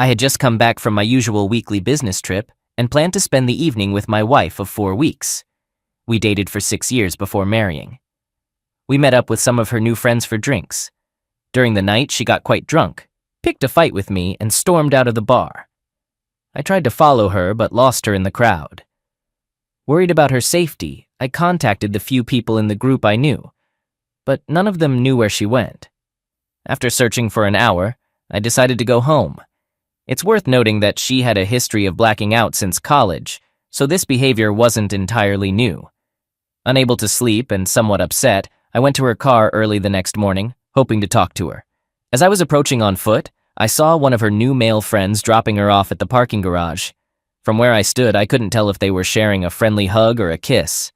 I had just come back from my usual weekly business trip and planned to spend the evening with my wife of 4 weeks. We dated for 6 years before marrying. We met up with some of her new friends for drinks. During the night, she got quite drunk, picked a fight with me, and stormed out of the bar. I tried to follow her, but lost her in the crowd. Worried about her safety, I contacted the few people in the group I knew, but none of them knew where she went. After searching for an hour, I decided to go home. It's worth noting that she had a history of blacking out since college, so this behavior wasn't entirely new. Unable to sleep and somewhat upset, I went to her car early the next morning, hoping to talk to her. As I was approaching on foot, I saw one of her new male friends dropping her off at the parking garage. From where I stood, I couldn't tell if they were sharing a friendly hug or a kiss.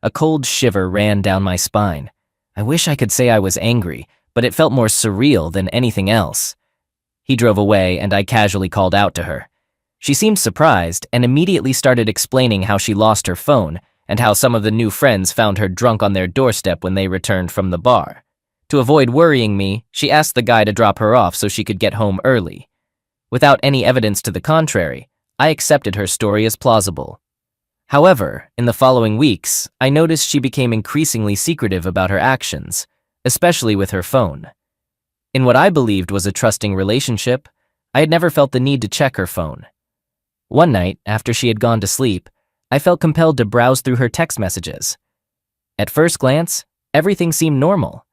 A cold shiver ran down my spine. I wish I could say I was angry, but it felt more surreal than anything else. He drove away, and I casually called out to her. She seemed surprised and immediately started explaining how she lost her phone and how some of the new friends found her drunk on their doorstep when they returned from the bar. To avoid worrying me, she asked the guy to drop her off so she could get home early. Without any evidence to the contrary, I accepted her story as plausible. However, in the following weeks, I noticed she became increasingly secretive about her actions, especially with her phone. In what I believed was a trusting relationship, I had never felt the need to check her phone. One night, after she had gone to sleep, I felt compelled to browse through her text messages. At first glance, everything seemed normal.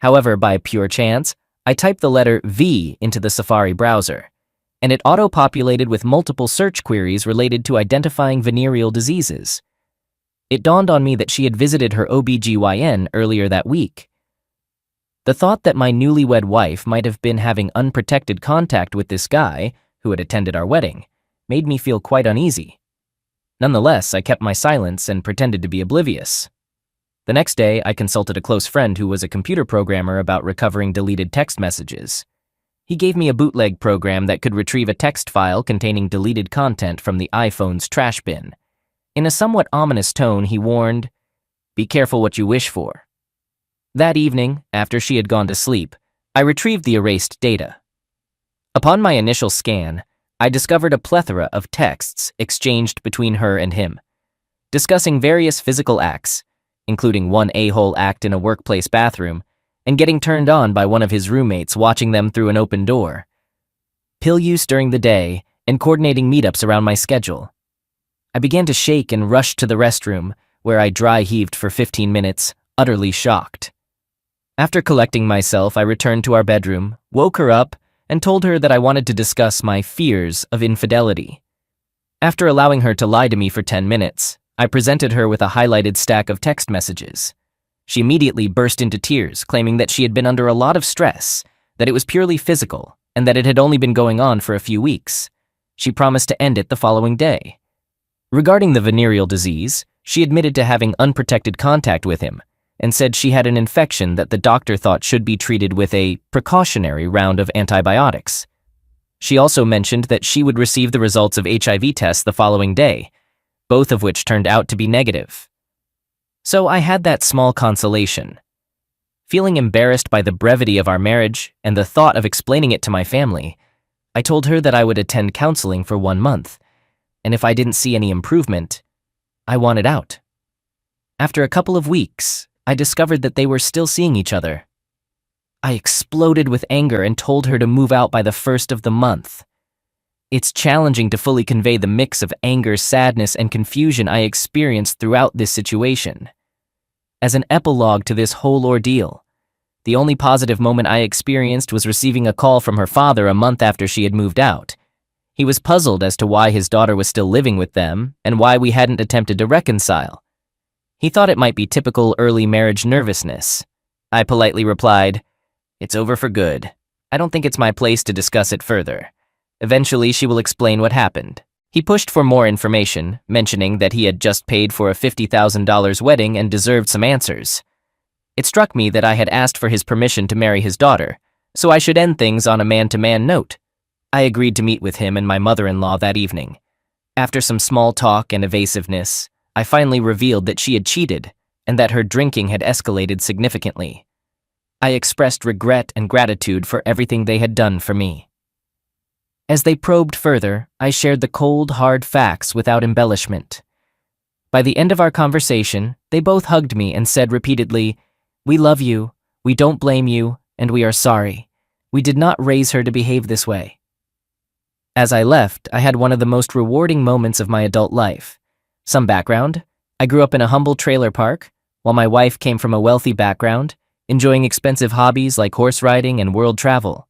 However, by pure chance, I typed the letter V into the Safari browser, and it auto-populated with multiple search queries related to identifying venereal diseases. It dawned on me that she had visited her OBGYN earlier that week. The thought that my newlywed wife might have been having unprotected contact with this guy, who had attended our wedding, made me feel quite uneasy. Nonetheless, I kept my silence and pretended to be oblivious. The next day, I consulted a close friend who was a computer programmer about recovering deleted text messages. He gave me a bootleg program that could retrieve a text file containing deleted content from the iPhone's trash bin. In a somewhat ominous tone, he warned, "Be careful what you wish for." That evening, after she had gone to sleep, I retrieved the erased data. Upon my initial scan, I discovered a plethora of texts exchanged between her and him, discussing various physical acts, including one a-hole act in a workplace bathroom, and getting turned on by one of his roommates watching them through an open door, pill use during the day, and coordinating meetups around my schedule. I began to shake and rushed to the restroom, where I dry-heaved for 15 minutes, utterly shocked. After collecting myself, I returned to our bedroom, woke her up, and told her that I wanted to discuss my fears of infidelity. After allowing her to lie to me for 10 minutes, I presented her with a highlighted stack of text messages. She immediately burst into tears, claiming that she had been under a lot of stress, that it was purely physical, and that it had only been going on for a few weeks. She promised to end it the following day. Regarding the venereal disease, she admitted to having unprotected contact with him, and said she had an infection that the doctor thought should be treated with a precautionary round of antibiotics. She also mentioned that she would receive the results of HIV tests the following day, both of which turned out to be negative. So I had that small consolation. Feeling embarrassed by the brevity of our marriage and the thought of explaining it to my family, I told her that I would attend counseling for 1 month, and if I didn't see any improvement, I wanted out. After a couple of weeks, I discovered that they were still seeing each other. I exploded with anger and told her to move out by the 1st of the month. It's challenging to fully convey the mix of anger, sadness, and confusion I experienced throughout this situation. As an epilogue to this whole ordeal, the only positive moment I experienced was receiving a call from her father a month after she had moved out. He was puzzled as to why his daughter was still living with them and why we hadn't attempted to reconcile. He thought it might be typical early marriage nervousness. I politely replied, "It's over for good. I don't think it's my place to discuss it further. Eventually, she will explain what happened." He pushed for more information, mentioning that he had just paid for a $50,000 wedding and deserved some answers. It struck me that I had asked for his permission to marry his daughter, so I should end things on a man-to-man note. I agreed to meet with him and my mother-in-law that evening. After some small talk and evasiveness, I finally revealed that she had cheated and that her drinking had escalated significantly. I expressed regret and gratitude for everything they had done for me. As they probed further, I shared the cold, hard facts without embellishment. By the end of our conversation, they both hugged me and said repeatedly, "We love you, we don't blame you, and we are sorry. We did not raise her to behave this way." As I left, I had one of the most rewarding moments of my adult life. Some background: I grew up in a humble trailer park, while my wife came from a wealthy background, enjoying expensive hobbies like horse riding and world travel.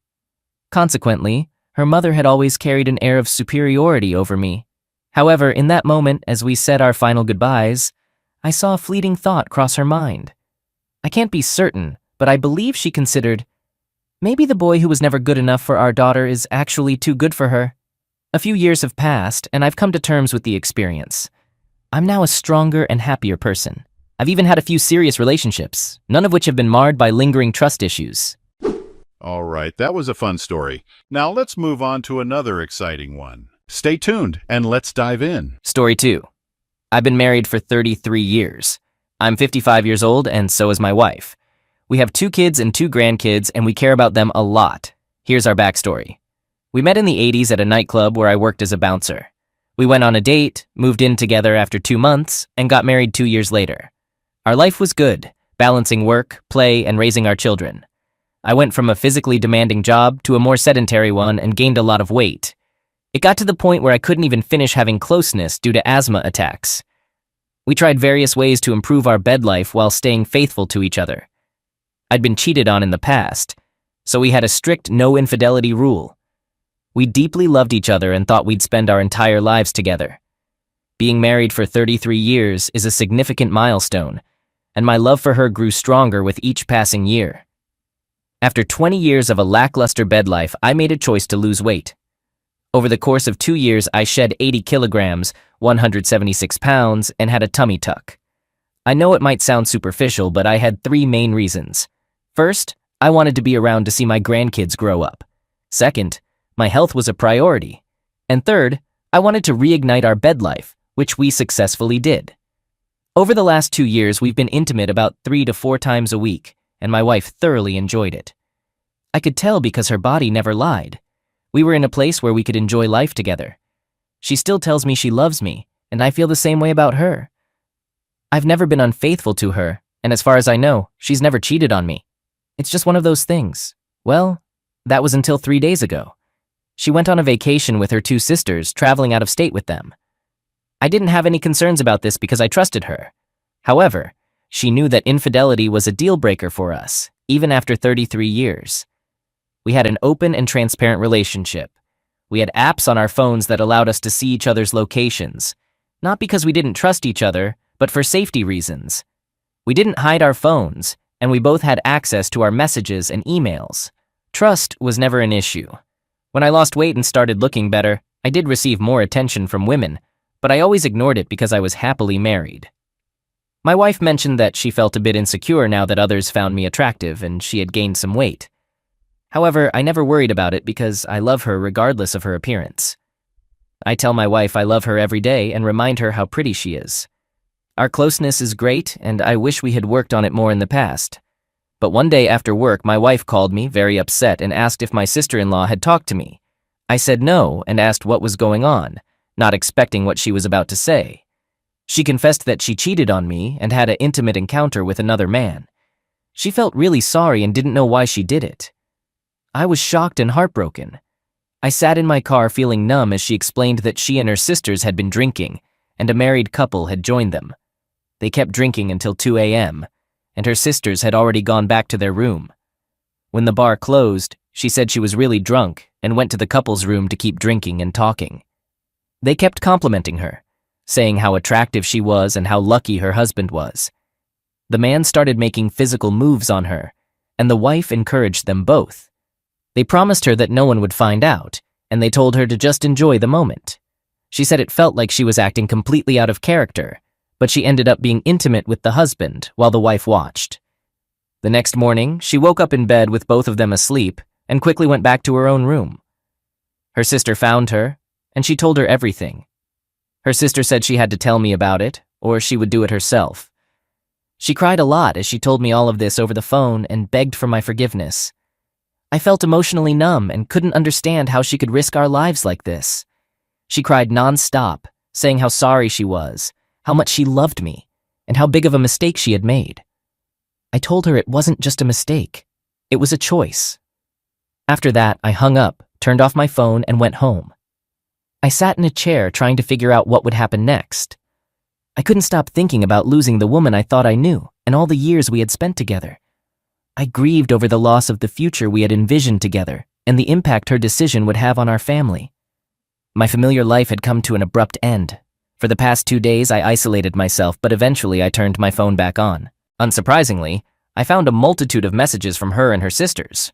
Consequently, her mother had always carried an air of superiority over me. However, in that moment, as we said our final goodbyes, I saw a fleeting thought cross her mind. I can't be certain, but I believe she considered, maybe the boy who was never good enough for our daughter is actually too good for her. A few years have passed, and I've come to terms with the experience. I'm now a stronger and happier person. I've even had a few serious relationships, none of which have been marred by lingering trust issues. All right, that was a fun story. Now let's move on to another exciting one. Stay tuned and let's dive in. Story 2. I've been married for 33 years. I'm 55 years old, and so is my wife. We have 2 kids and 2 grandkids, and we care about them a lot. Here's our backstory. We met in the 80s at a nightclub where I worked as a bouncer. We went on a date, moved in together after 2 months, and got married 2 years later. Our life was good, balancing work, play, and raising our children. I went from a physically demanding job to a more sedentary one and gained a lot of weight. It got to the point where I couldn't even finish having closeness due to asthma attacks. We tried various ways to improve our bed life while staying faithful to each other. I'd been cheated on in the past, so we had a strict no-infidelity rule. We deeply loved each other and thought we'd spend our entire lives together. Being married for 33 years is a significant milestone, and my love for her grew stronger with each passing year. After 20 years of a lackluster bed life, I made a choice to lose weight. Over the course of 2 years, I shed 80 kilograms, 176 pounds, and had a tummy tuck. I know it might sound superficial, but I had 3 main reasons. First, I wanted to be around to see my grandkids grow up. Second, my health was a priority. And third, I wanted to reignite our bed life, which we successfully did. Over the last 2 years, we've been intimate about 3 to 4 times a week, and my wife thoroughly enjoyed it. I could tell because her body never lied. We were in a place where we could enjoy life together. She still tells me she loves me, and I feel the same way about her. I've never been unfaithful to her, and as far as I know, she's never cheated on me. It's just one of those things. Well, that was until 3 days ago. She went on a vacation with her 2 sisters, traveling out of state with them. I didn't have any concerns about this because I trusted her. However, she knew that infidelity was a deal breaker for us, even after 33 years. We had an open and transparent relationship. We had apps on our phones that allowed us to see each other's locations, not because we didn't trust each other, but for safety reasons. We didn't hide our phones, and we both had access to our messages and emails. Trust was never an issue. When I lost weight and started looking better, I did receive more attention from women, but I always ignored it because I was happily married. My wife mentioned that she felt a bit insecure now that others found me attractive and she had gained some weight. However, I never worried about it because I love her regardless of her appearance. I tell my wife I love her every day and remind her how pretty she is. Our closeness is great, and I wish we had worked on it more in the past. But one day after work, my wife called me, very upset, and asked if my sister-in-law had talked to me. I said no and asked what was going on, not expecting what she was about to say. She confessed that she cheated on me and had an intimate encounter with another man. She felt really sorry and didn't know why she did it. I was shocked and heartbroken. I sat in my car feeling numb as she explained that she and her sisters had been drinking, and a married couple had joined them. They kept drinking until 2 a.m., and her sisters had already gone back to their room. When the bar closed, she said she was really drunk and went to the couple's room to keep drinking and talking. They kept complimenting her, saying how attractive she was and how lucky her husband was. The man started making physical moves on her, and the wife encouraged them both. They promised her that no one would find out, and they told her to just enjoy the moment. She said it felt like she was acting completely out of character, but she ended up being intimate with the husband while the wife watched. The next morning, she woke up in bed with both of them asleep and quickly went back to her own room. Her sister found her, and she told her everything. Her sister said she had to tell me about it, or she would do it herself. She cried a lot as she told me all of this over the phone and begged for my forgiveness. I felt emotionally numb and couldn't understand how she could risk our lives like this. She cried nonstop, saying how sorry she was, how much she loved me, and how big of a mistake she had made. I told her it wasn't just a mistake. It was a choice. After that, I hung up, turned off my phone, and went home. I sat in a chair trying to figure out what would happen next. I couldn't stop thinking about losing the woman I thought I knew and all the years we had spent together. I grieved over the loss of the future we had envisioned together and the impact her decision would have on our family. My familiar life had come to an abrupt end. For the past 2 days, I isolated myself, but eventually I turned my phone back on. Unsurprisingly, I found a multitude of messages from her and her sisters.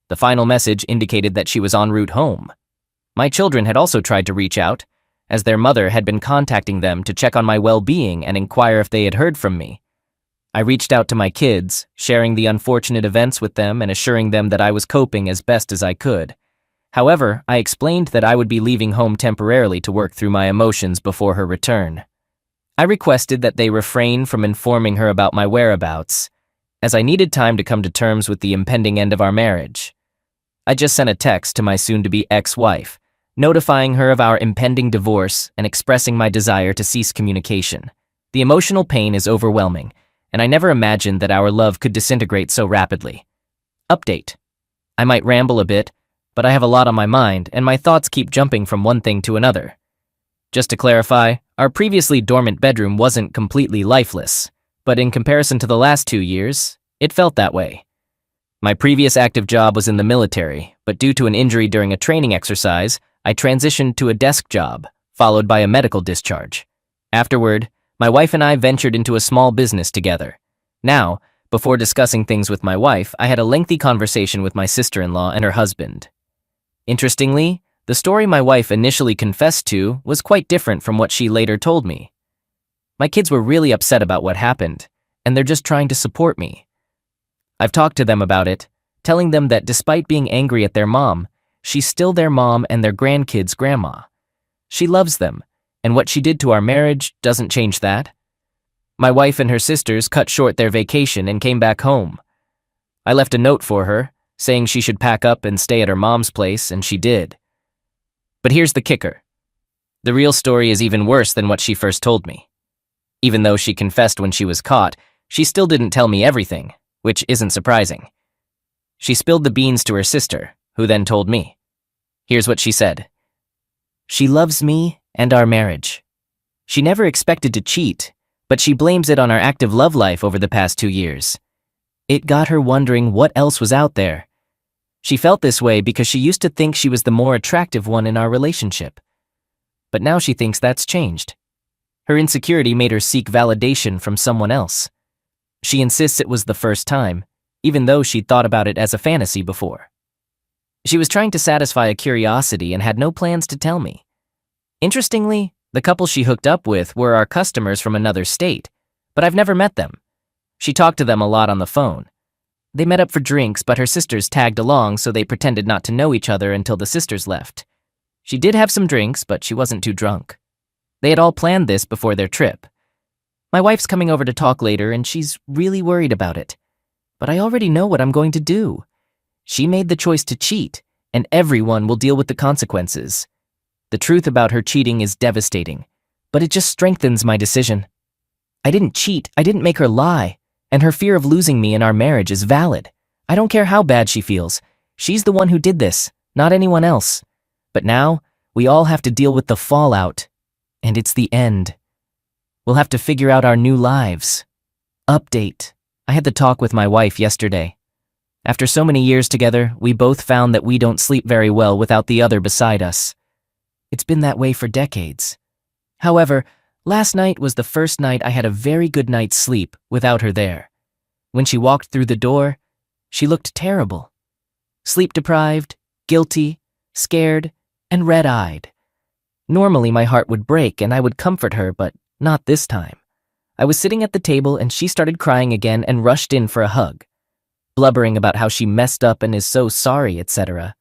The final message indicated that she was en route home. My children had also tried to reach out, as their mother had been contacting them to check on my well-being and inquire if they had heard from me. I reached out to my kids, sharing the unfortunate events with them and assuring them that I was coping as best as I could. However, I explained that I would be leaving home temporarily to work through my emotions before her return. I requested that they refrain from informing her about my whereabouts, as I needed time to come to terms with the impending end of our marriage. I just sent a text to my soon-to-be ex-wife, notifying her of our impending divorce and expressing my desire to cease communication. The emotional pain is overwhelming, and I never imagined that our love could disintegrate so rapidly. Update. I might ramble a bit, but I have a lot on my mind, and my thoughts keep jumping from one thing to another. Just to clarify, our previously dormant bedroom wasn't completely lifeless, but in comparison to the last 2 years, it felt that way. My previous active job was in the military, but due to an injury during a training exercise, I transitioned to a desk job, followed by a medical discharge. Afterward, my wife and I ventured into a small business together. Now, before discussing things with my wife, I had a lengthy conversation with my sister-in-law and her husband. Interestingly, the story my wife initially confessed to was quite different from what she later told me. My kids were really upset about what happened, and they're just trying to support me. I've talked to them about it, telling them that despite being angry at their mom, she's still their mom and their grandkids' grandma. She loves them, and what she did to our marriage doesn't change that. My wife and her sisters cut short their vacation and came back home. I left a note for her, saying she should pack up and stay at her mom's place, and she did. But here's the kicker. The real story is even worse than what she first told me. Even though she confessed when she was caught, she still didn't tell me everything, which isn't surprising. She spilled the beans to her sister, who then told me. Here's what she said. She loves me and our marriage. She never expected to cheat, but she blames it on our active love life over the past 2 years. It got her wondering what else was out there. She felt this way because she used to think she was the more attractive one in our relationship. But now she thinks that's changed. Her insecurity made her seek validation from someone else. She insists it was the first time, even though she'd thought about it as a fantasy before. She was trying to satisfy a curiosity and had no plans to tell me. Interestingly, the couple she hooked up with were our customers from another state, but I've never met them. She talked to them a lot on the phone. They met up for drinks, but her sisters tagged along, so they pretended not to know each other until the sisters left. She did have some drinks, but she wasn't too drunk. They had all planned this before their trip. My wife's coming over to talk later, and she's really worried about it. But I already know what I'm going to do. She made the choice to cheat, and everyone will deal with the consequences. The truth about her cheating is devastating, but it just strengthens my decision. I didn't cheat, I didn't make her lie, and her fear of losing me in our marriage is valid. I don't care how bad she feels. She's the one who did this, not anyone else. But now, we all have to deal with the fallout, and it's the end. We'll have to figure out our new lives. Update. I had the talk with my wife yesterday. After so many years together, we both found that we don't sleep very well without the other beside us. It's been that way for decades. However, last night was the first night I had a very good night's sleep without her there. When she walked through the door, she looked terrible. Sleep-deprived, guilty, scared, and red-eyed. Normally my heart would break and I would comfort her, but not this time. I was sitting at the table and she started crying again and rushed in for a hug, blubbering about how she messed up and is so sorry, etc.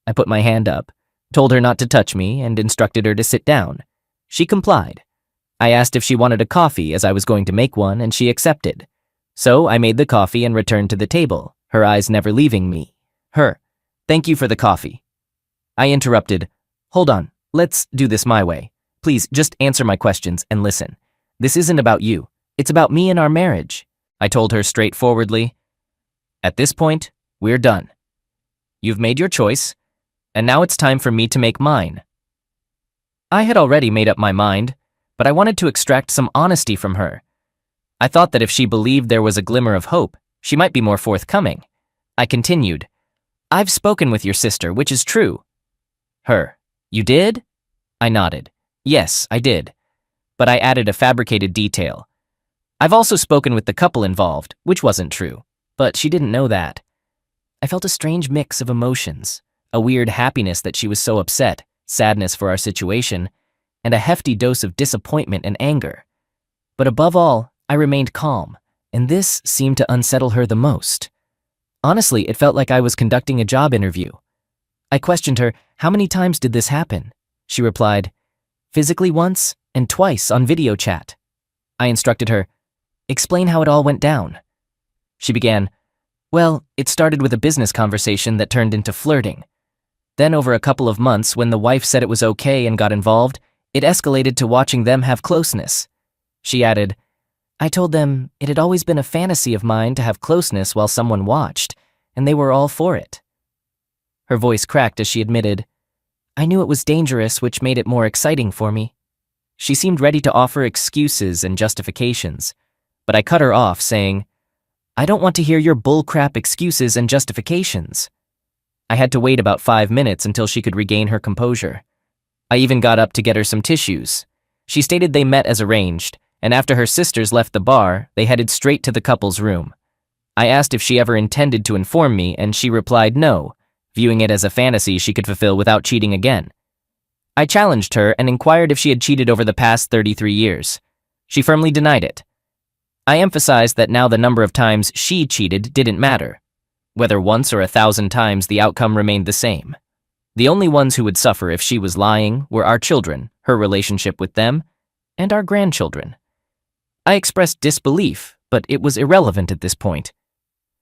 I put my hand up, told her not to touch me, and instructed her to sit down. She complied. I asked if she wanted a coffee as I was going to make one, and she accepted. So I made the coffee and returned to the table, her eyes never leaving me, Her. Thank you for the coffee. I interrupted. Hold on, let's do this my way. Please, just answer my questions and listen. This isn't about you. It's about me and our marriage, I told her straightforwardly. At this point, we're done. You've made your choice, and now it's time for me to make mine. I had already made up my mind, but I wanted to extract some honesty from her. I thought that if she believed there was a glimmer of hope, she might be more forthcoming. I continued. I've spoken with your sister, which is true. Her. You did? I nodded. Yes, I did. But I added a fabricated detail. I've also spoken with the couple involved, which wasn't true, but she didn't know that. I felt a strange mix of emotions, a weird happiness that she was so upset, sadness for our situation, and a hefty dose of disappointment and anger. But above all, I remained calm, and this seemed to unsettle her the most. Honestly, it felt like I was conducting a job interview. I questioned her, how many times did this happen? She replied, physically once and twice on video chat. I instructed her, explain how it all went down. She began, well, it started with a business conversation that turned into flirting. Then over a couple of months, when the wife said it was okay and got involved, it escalated to watching them have closeness. She added, I told them it had always been a fantasy of mine to have closeness while someone watched, and they were all for it. Her voice cracked as she admitted, I knew it was dangerous, which made it more exciting for me. She seemed ready to offer excuses and justifications, but I cut her off, saying, I don't want to hear your bullcrap excuses and justifications. I had to wait about 5 minutes until she could regain her composure. I even got up to get her some tissues. She stated they met as arranged, and after her sisters left the bar, they headed straight to the couple's room. I asked if she ever intended to inform me, and she replied no, viewing it as a fantasy she could fulfill without cheating again. I challenged her and inquired if she had cheated over the past 33 years. She firmly denied it. I emphasized that now the number of times she cheated didn't matter. Whether once or 1,000 times, the outcome remained the same. The only ones who would suffer if she was lying were our children, her relationship with them, and our grandchildren. I expressed disbelief, but it was irrelevant at this point.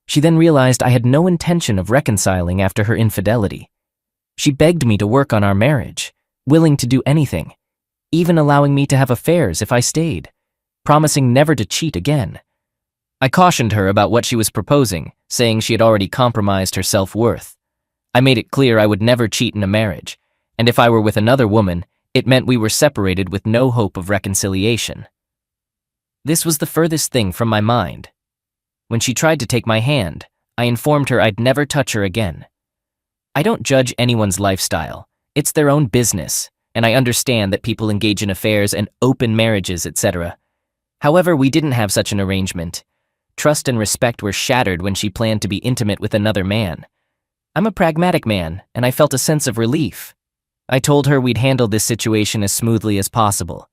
She then realized I had no intention of reconciling after her infidelity. She begged me to work on our marriage, willing to do anything, even allowing me to have affairs if I stayed, promising never to cheat again. I cautioned her about what she was proposing, saying she had already compromised her self-worth. I made it clear I would never cheat in a marriage, and if I were with another woman, it meant we were separated with no hope of reconciliation. This was the furthest thing from my mind. When she tried to take my hand, I informed her I'd never touch her again. I don't judge anyone's lifestyle. It's their own business, and I understand that people engage in affairs and open marriages, etc. However, we didn't have such an arrangement. Trust and respect were shattered when she planned to be intimate with another man. I'm a pragmatic man, and I felt a sense of relief. I told her we'd handle this situation as smoothly as possible.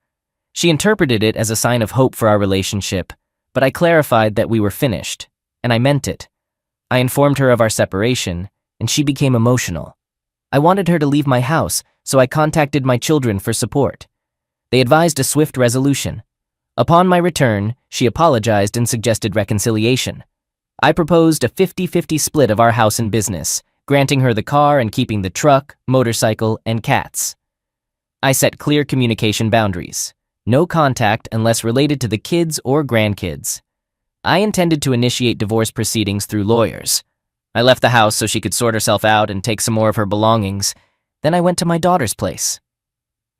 She interpreted it as a sign of hope for our relationship, but I clarified that we were finished, and I meant it. I informed her of our separation, and she became emotional. I wanted her to leave my house, so I contacted my children for support. They advised a swift resolution. Upon my return, she apologized and suggested reconciliation. I proposed a 50-50 split of our house and business, granting her the car and keeping the truck, motorcycle, and cats. I set clear communication boundaries. No contact unless related to the kids or grandkids. I intended to initiate divorce proceedings through lawyers. I left the house so she could sort herself out and take some more of her belongings. Then I went to my daughter's place.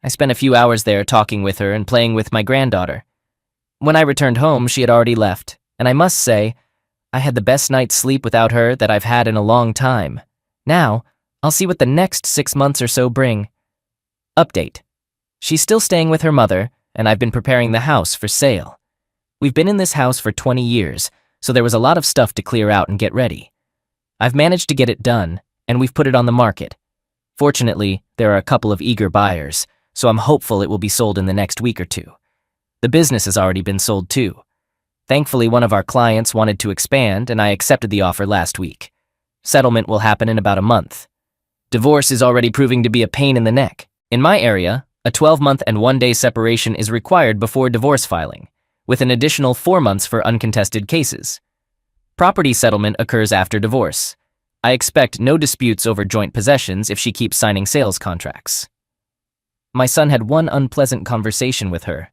I spent a few hours there talking with her and playing with my granddaughter. When I returned home, she had already left, and I must say, I had the best night's sleep without her that I've had in a long time. Now, I'll see what the next 6 months or so bring. Update. She's still staying with her mother, and I've been preparing the house for sale. We've been in this house for 20 years, so there was a lot of stuff to clear out and get ready. I've managed to get it done, and we've put it on the market. Fortunately, there are a couple of eager buyers, so I'm hopeful it will be sold in the next week or two. The business has already been sold too. Thankfully, one of our clients wanted to expand, and I accepted the offer last week. Settlement will happen in about a month. Divorce is already proving to be a pain in the neck. In my area, a 12-month and 1-day separation is required before divorce filing, with an additional 4 months for uncontested cases. Property settlement occurs after divorce. I expect no disputes over joint possessions if she keeps signing sales contracts. My son had one unpleasant conversation with her.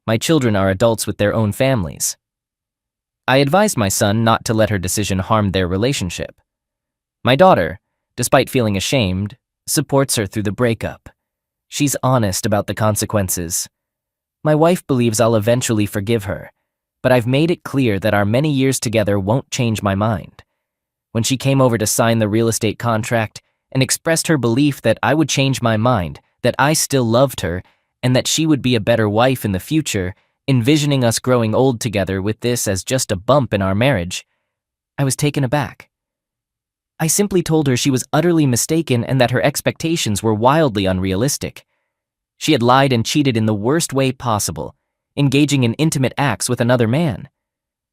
My children are adults with their own families. I advised my son not to let her decision harm their relationship. My daughter, despite feeling ashamed, supports her through the breakup. She's honest about the consequences. My wife believes I'll eventually forgive her, but I've made it clear that our many years together won't change my mind. When she came over to sign the real estate contract and expressed her belief that I would change my mind, that I still loved her, and that she would be a better wife in the future, envisioning us growing old together with this as just a bump in our marriage, I was taken aback. I simply told her she was utterly mistaken and that her expectations were wildly unrealistic. She had lied and cheated in the worst way possible, engaging in intimate acts with another man.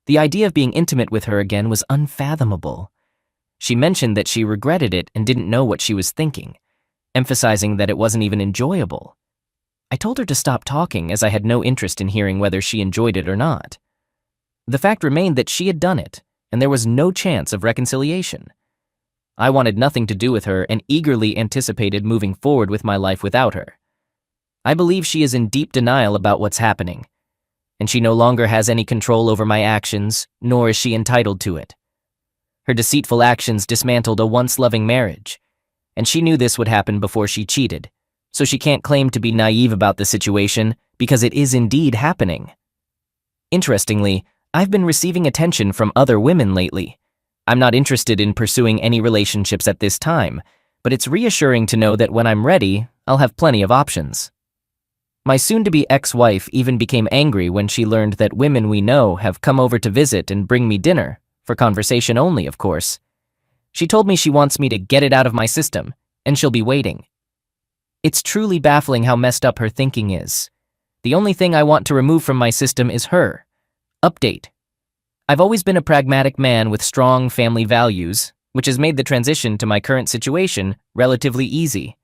The idea of being intimate with her again was unfathomable. She mentioned that she regretted it and didn't know what she was thinking, emphasizing that it wasn't even enjoyable. I told her to stop talking as I had no interest in hearing whether she enjoyed it or not. The fact remained that she had done it, and there was no chance of reconciliation. I wanted nothing to do with her and eagerly anticipated moving forward with my life without her. I believe she is in deep denial about what's happening, and she no longer has any control over my actions, nor is she entitled to it. Her deceitful actions dismantled a once loving marriage, and she knew this would happen before she cheated, so she can't claim to be naive about the situation because it is indeed happening. Interestingly, I've been receiving attention from other women lately. I'm not interested in pursuing any relationships at this time, but it's reassuring to know that when I'm ready, I'll have plenty of options. My soon-to-be ex-wife even became angry when she learned that women we know have come over to visit and bring me dinner, for conversation only, of course. She told me she wants me to get it out of my system, and she'll be waiting. It's truly baffling how messed up her thinking is. The only thing I want to remove from my system is her. Update. I've always been a pragmatic man with strong family values, which has made the transition to my current situation relatively easy.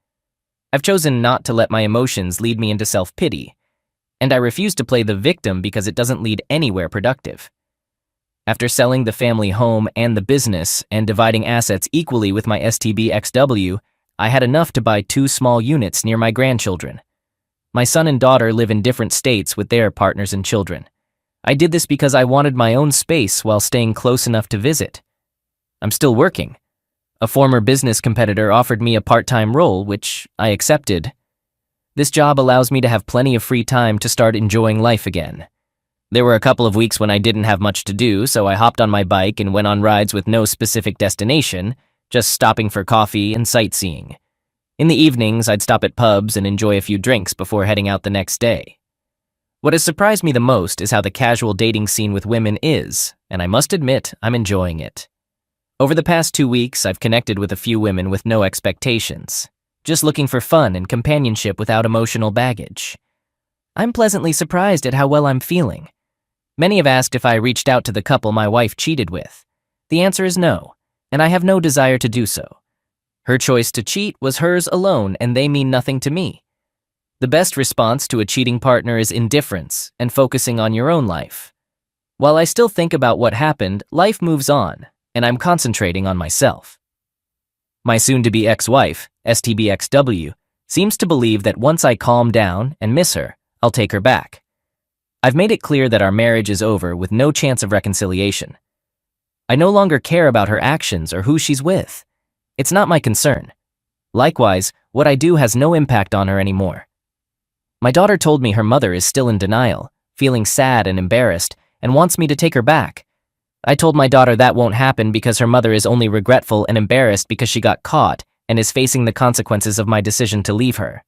I've chosen not to let my emotions lead me into self-pity, and I refuse to play the victim because it doesn't lead anywhere productive. After selling the family home and the business and dividing assets equally with my STBXW, I had enough to buy 2 small units near my grandchildren. My son and daughter live in different states with their partners and children. I did this because I wanted my own space while staying close enough to visit. I'm still working. A former business competitor offered me a part-time role, which I accepted. This job allows me to have plenty of free time to start enjoying life again. There were a couple of weeks when I didn't have much to do, so I hopped on my bike and went on rides with no specific destination, just stopping for coffee and sightseeing. In the evenings, I'd stop at pubs and enjoy a few drinks before heading out the next day. What has surprised me the most is how the casual dating scene with women is, and I must admit, I'm enjoying it. Over the past 2 weeks, I've connected with a few women with no expectations, just looking for fun and companionship without emotional baggage. I'm pleasantly surprised at how well I'm feeling. Many have asked if I reached out to the couple my wife cheated with. The answer is no, and I have no desire to do so. Her choice to cheat was hers alone, and they mean nothing to me. The best response to a cheating partner is indifference and focusing on your own life. While I still think about what happened, life moves on, and I'm concentrating on myself. My soon-to-be ex-wife, STBXW, seems to believe that once I calm down and miss her, I'll take her back. I've made it clear that our marriage is over with no chance of reconciliation. I no longer care about her actions or who she's with. It's not my concern. Likewise, what I do has no impact on her anymore. My daughter told me her mother is still in denial, feeling sad and embarrassed, and wants me to take her back. I told my daughter that won't happen because her mother is only regretful and embarrassed because she got caught and is facing the consequences of my decision to leave her.